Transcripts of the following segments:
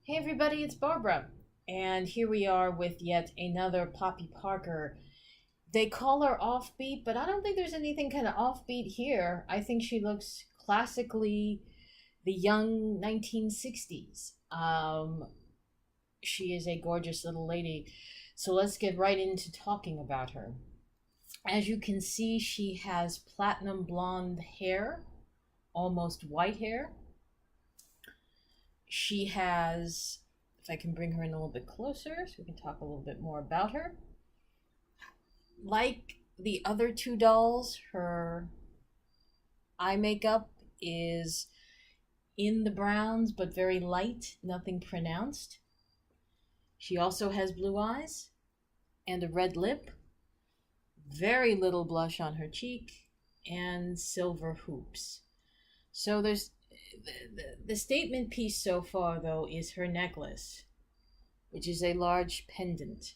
Hey everybody, it's Barbara, and here we are with yet another Poppy Parker. They call her offbeat, but I don't think there's anything kind of offbeat here. I think she looks classically the young 1960s. She is a gorgeous little lady, so let's get right into talking about her. As you can see, she has platinum blonde hair, almost white hair. She has, if I can bring her in a little bit closer so we can talk a little bit more about her. Like the other two dolls, her eye makeup is in the browns but very light, nothing pronounced. She also has blue eyes and a red lip, very little blush on her cheek, and silver hoops. So there's the statement piece so far, though, is her necklace, which is a large pendant,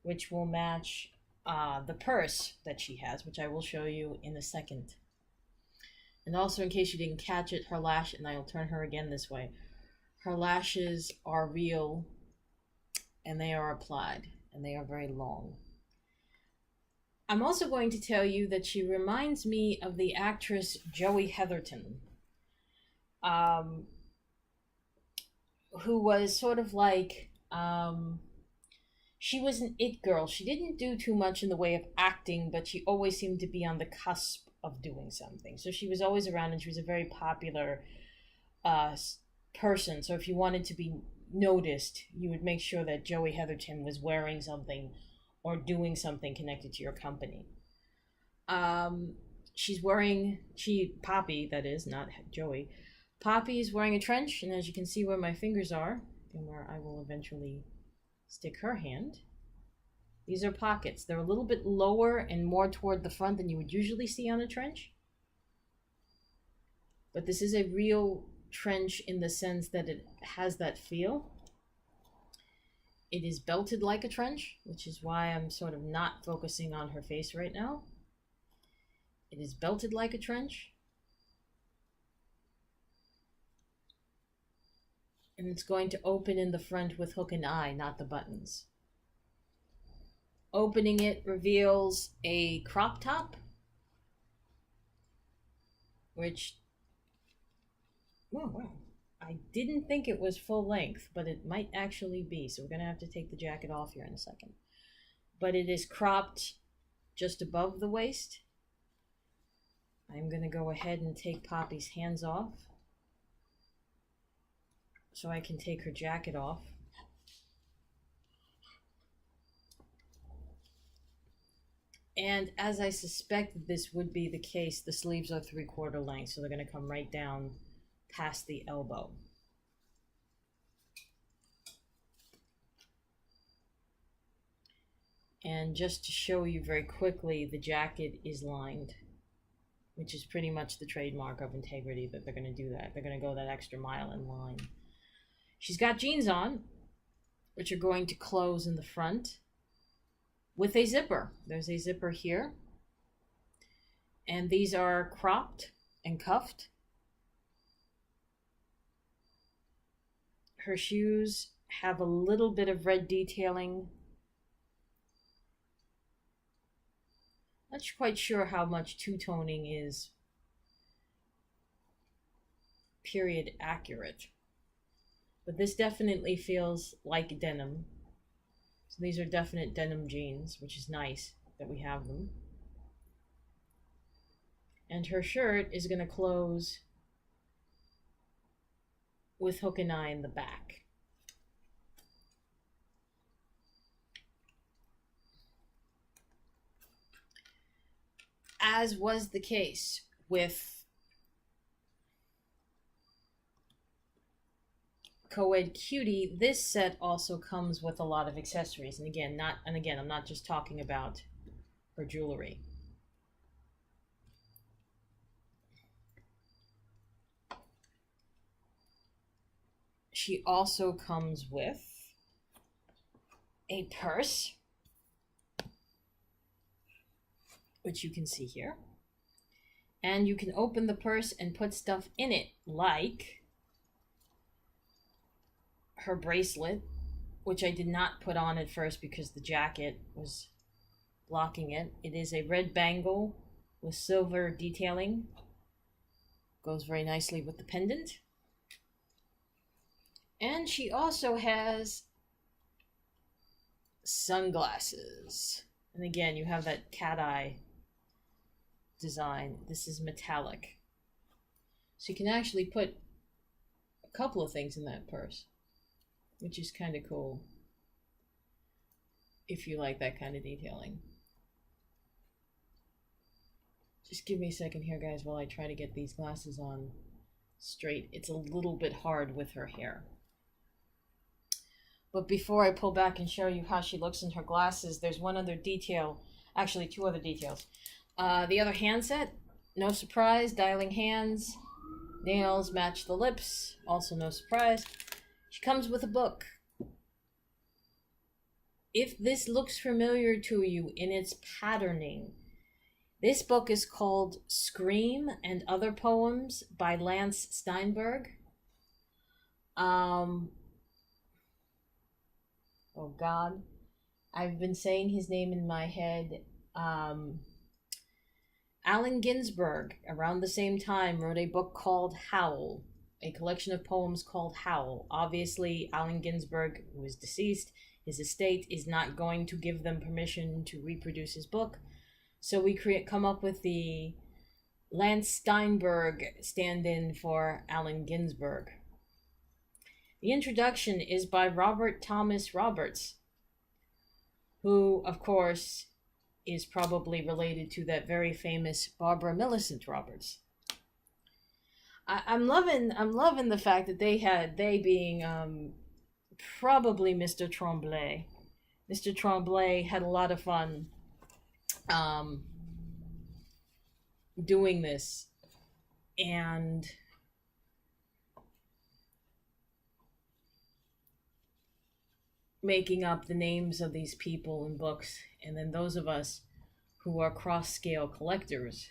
which will match the purse that she has, which I will show you in a second. And also, in case you didn't catch it, her lash, and I'll turn her again this way, her lashes are real, and they are applied, and they are very long. I'm also going to tell you that she reminds me of the actress Joey Heatherton, who was sort of like, she was an it girl. She didn't do too much in the way of acting, but she always seemed to be on the cusp of doing something. So she was always around, and she was a very popular person. So if you wanted to be noticed, you would make sure that Joey Heatherton was wearing something or doing something connected to your company. Poppy, that is, not Joey. Poppy is wearing a trench, and as you can see where my fingers are, and where I will eventually stick her hand, these are pockets. They're a little bit lower and more toward the front than you would usually see on a trench. But this is a real trench in the sense that it has that feel. It is belted like a trench, which is why I'm sort of not focusing on her face right now. It is belted like a trench. And it's going to open in the front with hook and eye, not the buttons. Opening it reveals a crop top, which, oh wow, I didn't think it was full length, but it might actually be, so we're going to have to take the jacket off here in a second. But it is cropped just above the waist. I'm going to go ahead and take Poppy's hands off so I can take her jacket off. And as I suspect this would be the case, the sleeves are 3/4 length, so they're going to come right down past the elbow. And just to show you very quickly, the jacket is lined, which is pretty much the trademark of Integrity, that they're going to do that. They're going to go that extra mile in line. She's got jeans on, which are going to close in the front with a zipper. There's a zipper here. And these are cropped and cuffed. Her shoes have a little bit of red detailing. Not quite sure how much two-toning is period accurate. But this definitely feels like denim. So these are definite denim jeans, which is nice that we have them. And her shirt is going to close with hook and eye in the back. As was the case with Co-Ed Cutie, this set also comes with a lot of accessories. And again, I'm not just talking about her jewelry. She also comes with a purse, which you can see here. And you can open the purse and put stuff in it, like her bracelet, which I did not put on at first because the jacket was blocking it. It is a red bangle with silver detailing. Goes very nicely with the pendant. And she also has sunglasses. And again, you have that cat eye design. This is metallic. So you can actually put a couple of things in that purse, which is kind of cool if you like that kind of detailing. Just give me a second here, guys, while I try to get these glasses on straight. It's a little bit hard with her hair. But before I pull back and show you how she looks in her glasses, there's one other detail, actually two other details. The other handset, no surprise, dialing hands, nails match the lips, also no surprise. She comes with a book. If this looks familiar to you in its patterning, this book is called Scream and Other Poems by Lance Steinberg. Oh God, I've been saying his name in my head. Allen Ginsberg, around the same time, wrote a book called Howl, a collection of poems called Howl. Obviously, Allen Ginsberg, who is deceased, his estate is not going to give them permission to reproduce his book. So we come up with the Lance Steinberg stand-in for Allen Ginsberg. The introduction is by Robert Thomas Roberts, who, of course, is probably related to that very famous Barbara Millicent Roberts. I'm loving the fact that they being probably Mr. Tremblay. Mr. Tremblay had a lot of fun doing this, and making up the names of these people in books, and then those of us who are cross-scale collectors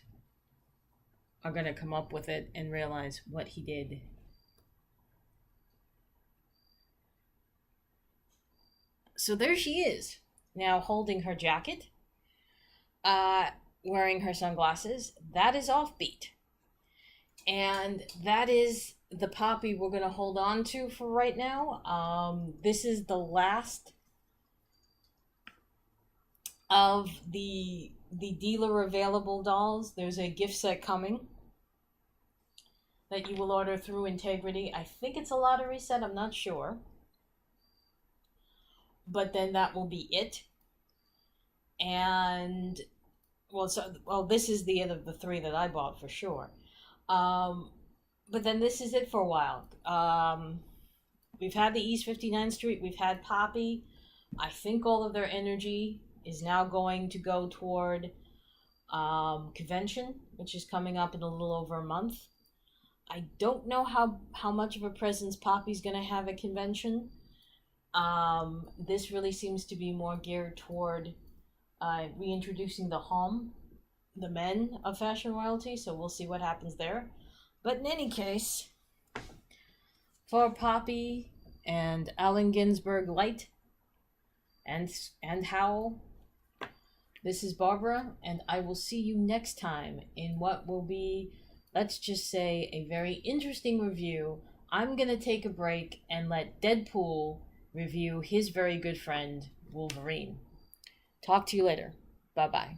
are going to come up with it and realize what he did. So there she is, now holding her jacket, wearing her sunglasses. That is Offbeat. And that is the Poppy we're going to hold on to for right now. This is the last of the dealer available dolls. There's a gift set coming that you will order through Integrity. I think it's a lottery set, I'm not sure. But then that will be it. And this is the end of the three that I bought for sure. But then this is it for a while. We've had the East 59th Street, we've had Poppy. I think all of their energy is now going to go toward convention, which is coming up in a little over a month. I don't know how much of a presence Poppy's going to have at convention. This really seems to be more geared toward reintroducing the men of fashion royalty, so we'll see what happens there. But in any case, for Poppy and Allen Ginsberg Light and Howl, this is Barbara, and I will see you next time in what will be, let's just say, a very interesting review. I'm going to take a break and let Deadpool review his very good friend, Wolverine. Talk to you later. Bye-bye.